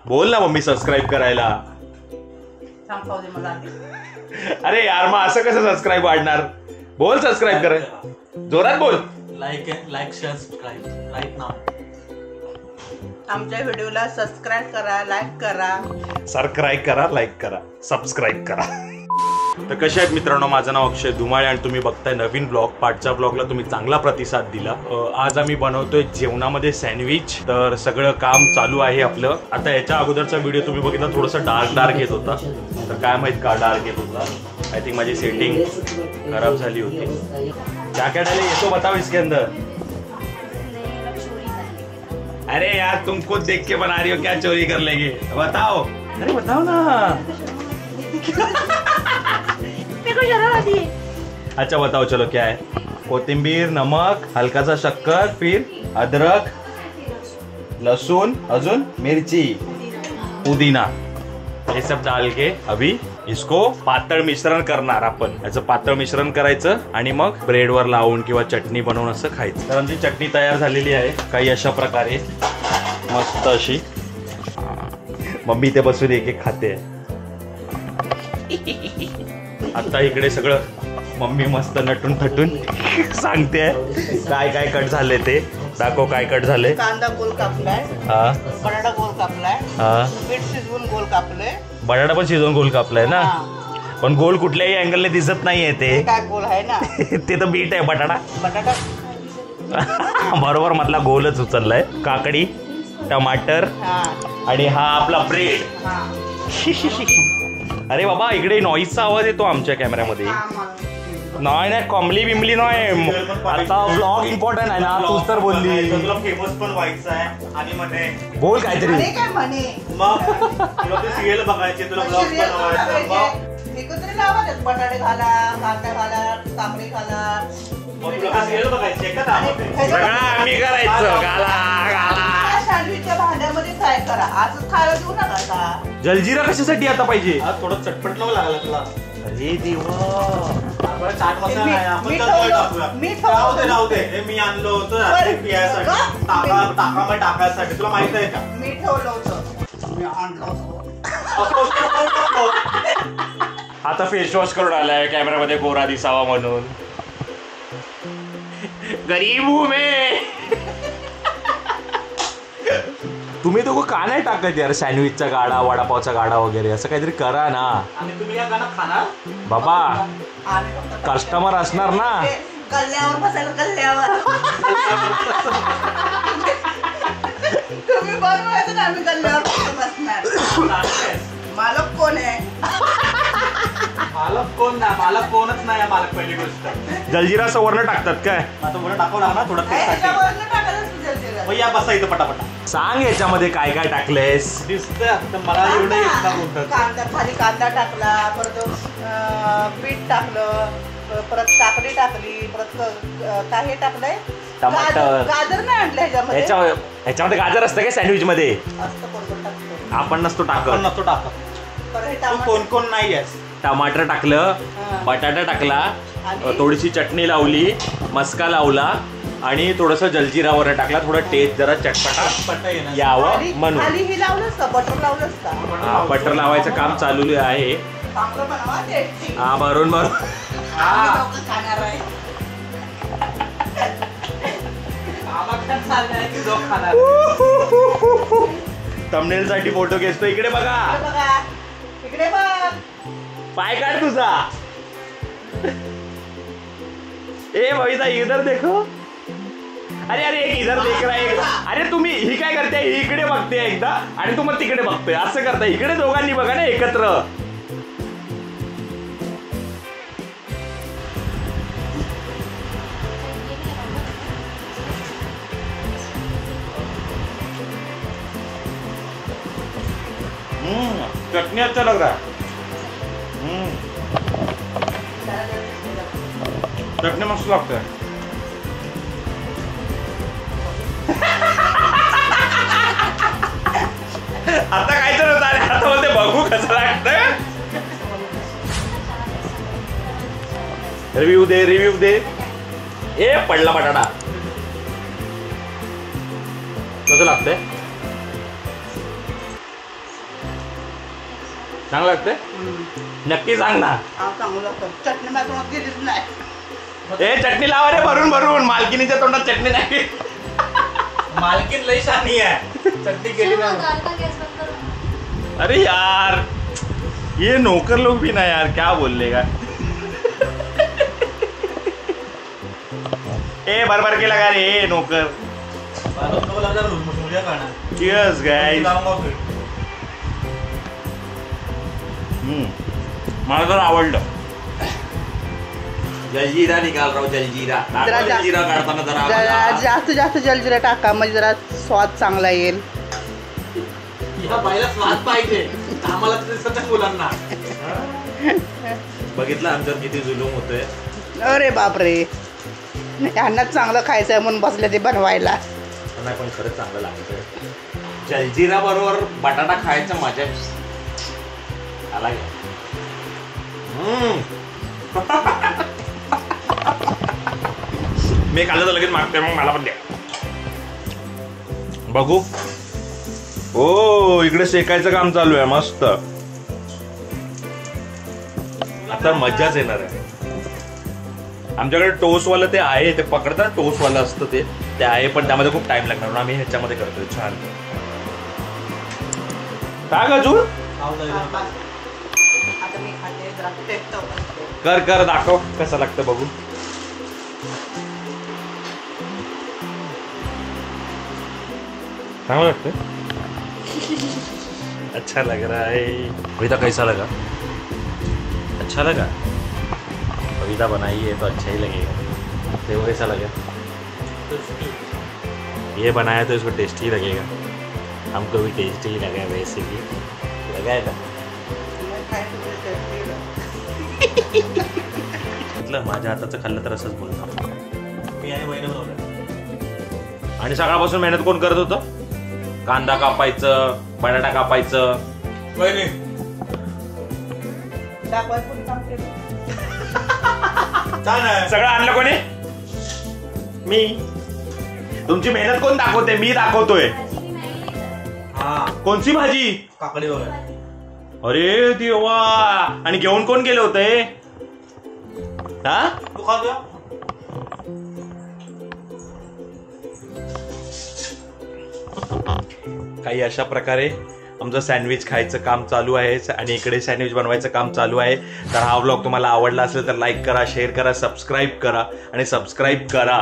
बोल ना mummy subscribe करायला. अरे यार मग असं कसं सबस्क्राईब वाढणार. बोल सबस्क्राईब करायला. जोरात बोल. लाईक शेअर सबस्क्राईब राईट नाव. आमच्या व्हिडिओला सबस्क्राईब करा, लाईक करा. सबस्क्राईब करा, लाईक करा, सबस्क्राईब करा. तर कसे आहेत मित्रांनो, माझं नाव अक्षय धुमाळे आणि तुम्ही बघताय नवीन ब्लॉग. पाठच्या ब्लॉगला तुम्ही चांगला प्रतिसाद दिला. आज आम्ही बनवतोय जेवणामध्ये सँडविच. तर सगळं काम चालू आहे आपलं. आता याच्या अगोदरचा व्हिडिओ तुम्ही बघितला थोडंसं डार्क येत होता. तर काय माहित का डार्क येत होता. आय थिंक माझी सेटिंग खराब झाली होती. क्या क्या डाले ये तो बताओ इसके अंदर. अरे यार तुम खुद देख के बना रही हो, क्या चोरी कर लेंगे बताओ. अरे बताओ ना. अच्छा बताओ चलो क्या है. कोथिंबीर, नमक, हल्का सा शक्कर, फिर अदरक, लहसुन, अजून मिर्ची, पुदीना, ये सब डाल के अभी इसको पातळ मिश्रण करणार आपण. याचं पातळ मिश्रण करायचं आणि मग ब्रेडवर लावून किंवा चटणी बनवून असं खायचं. तर आमची चटणी तयार झालेली आहे काही अशा प्रकारे मस्त अशी. मम्मी ते बसून एक एक खाते. आता इकडे सगळं मम्मी मस्त नटून थटून सांगते काय काय कट झाले ते. दाखव काय कट झाले. कांदा गोल कापलाय, हा बटाटा गोल कापलाय, हा बीट शिजवून गोल कापले. बटाटा पण शिजवून गोल कापलाय ना. पण गोल कुठल्याही अँगलने दिसत नाहीये ते. काय गोल आहे ना ते तर बीट आहे. बटाटा बरोबर मधला गोलच उचललाय. काकडी, टमाटर आणि हा आपला ब्रेड. अरे बाबा इकडे नॉईजचा आवाज येतो आमच्या कॅमेऱ्यामध्ये. नाही नाही कॉमली बिमली नाही. आता ब्लॉग इम्पॉर्टंट आहे ना. तूच तर बोलली तुला फेमस पण व्हायचं आहे आणि म्हणे बोल काहीतरी. मग तुला ते सिरियल बघायचे, तुला ब्लॉग बनवायचे. एकत्र लावा, बटाटे घाला, कांदा घाला, काकडी घाला. सिरियल बघायचे का आम्ही करायचं. सँडविचच्या भांड्यामध्ये फ्राय करा. आज खायला देऊ नका. जलजिरा कशासाठी आता पाहिजे. थोडं चटपट लावं लागला तुला. अरे देवा चाट मसाला नाही आपण टाकूया. राहू दे हे मी आणलं होतं पियासाठी. टाकामध्ये टाकायसाठी. तुला माहित आहे का मी ठेवलं होतं, मी आणलं होतं. आता फेस वॉश करून आलाय कॅमेरामध्ये गोरा दिसावा म्हणून. गरीब हूं मैं. तुम्ही दोघं का नाही टाकत यार सँडविचचा गाडा, वडापावचा गाडा वगैरे असं काहीतरी करा ना. आणि तुम्ही या गाणं खाणार बाबा. कस्टमर असणार ना. गल्ल्यावर बसायला, गल्ल्यावर. तुम्ही बनवायचं ना, आम्ही गल्ल्यावर बसणार. मालक कोण आहे. मालक कोण ना. मालक कोणच नाही. मालक पहिली गोष्ट. जलजिरा असं वरण टाकतात काय. आता वरण टाकावं लागणार थोडं. या बसा इथं पटापटा. सांग याच्यामध्ये काय काय टाकलेस. दिसतंय मला एवढं येत. कांदा, खाली कांदा टाकला, परत बीट टाकलं, परत काकडी टाकली, परत काय हे टाकलंय टमाटर. गाजर नाही आणलं ह्याच्यामध्ये. ह्याच्यामध्ये गाजर असतं काय सँडविच मध्ये. असतं कोण टाकतो. आपण नसतो टाकत. कोण कोण नाही आहे. टमाटर टाकलं, बटाटा टाकला, थोडीशी चटणी लावली, मस्का लावला आणि थोडंसं जलजिरावर टाकला. थोडं टेस्ट जरा चटपटा यावं म्हणून. खाली लावलंस का, बटर लावलंस का. हा बटर लावायचं काम चालू आहे. हा भरून भरून. थंबनेल साठी फोटो घेतो. इकडे बघा, इकडे बघ. पाय काढ तुझा. ए भविता इधर देखो. अरे अरे एक इधर देख रहा है. अरे तुम्ही ही काय करते. इकडे बघते एकदा आणि तू मग तिकडे बघतोय. असं करताय. इकडे दोघांनी बघा ना एकत्र. चटनी अच्छा लग रहा है. चटनी मस्त लागते. आता काय तर होतं. आता बोलते बघू कसं लागतं. रिव्ह्यू दे. ए पडला बटाटा. कसं लागतंय. चांगलं लागतंय नक्की सांग ना. चांगलं लागतं. चटणी माझ्या गेलीच नाही. ए चटणी लावा रे भरून भरून. मालकिनीच्या तोंडात चटणी नाही. मालकीन लई शानी आहे. चटणी गेली ना. अरे यार ये नौकर लोग भी ना यार क्या बोलने का. ए बरबर केला का रे नौकर. Cheers guys. मला तर आवडलं. जलजीरा निकाल राव जलजीरा. जलजीरा काढताना जरा जास्त जास्त जलजिरा टाका म्हणजे जरा स्वाद चांगला येईल. पहिला स्वाद पाहिजे आम्हाला तसं मुलांना. बघितलं आमच्यावर किती जुलूम होतोय. अरे बापरे यांना चांगलं खायचंय म्हणून बसले ते बनवायला. नाही पण खरंच चांगलं लागतंय. जलजीरा बरोबर बटाटा खायचं मजा आला. मी खाल्लं तर लगेच मागतोय मग मला पण द्या. बघू. ओ इकडे शेकायचं काम चालू आहे मस्त. आता मजाच येणार आहे. आमच्याकडे टोस्टवालं ते आहे ते पकडतात टोस्टवालं असतं ते आहे पण त्यामध्ये खूप टाइम लागणार म्हणून आम्ही ह्याच्यामध्ये करतोय. छान टाक अजून. कर कर दाखव कसं लागतं बघू. चांगलं लागतं. अच्छा लग रहा है. कविता कैसा लगा. अच्छा लगा. कविता बनाई है तो अच्छा ही लगेगा. देखो कैसा लगा. ये बनाया तो इसको टेस्टी लगेगा. हमको भी टेस्टी लगा है वैसे भी लगा है ना. म्हटलं माझ्या हाताचं खाल्लं तर असंच बोलतो. मी आणि वहिनी बनवलं. आणि सकाळपासून मेहनत कोण करत होतं. कांदा कापायचं बटाटा कापायचं. वहिनी सगळं आणलं कोणी. मी. तुमची मेहनत कोण दाखवते. मी दाखवतोय. हा कोणची भाजी. काकडी वगैरे. अरे देवा. आणि घेऊन कोण गेले होते. हा तू खातो. काही अशा प्रकारे आमचं सँडविच खायचं काम चालू आहे आणि इकडे सँडविच बनवायचं काम चालू आहे. तर हा व्लॉग तुम्हाला आवडला असेल तर लाईक करा शेअर करा सबस्क्राईब करा आणि सबस्क्राईब करा.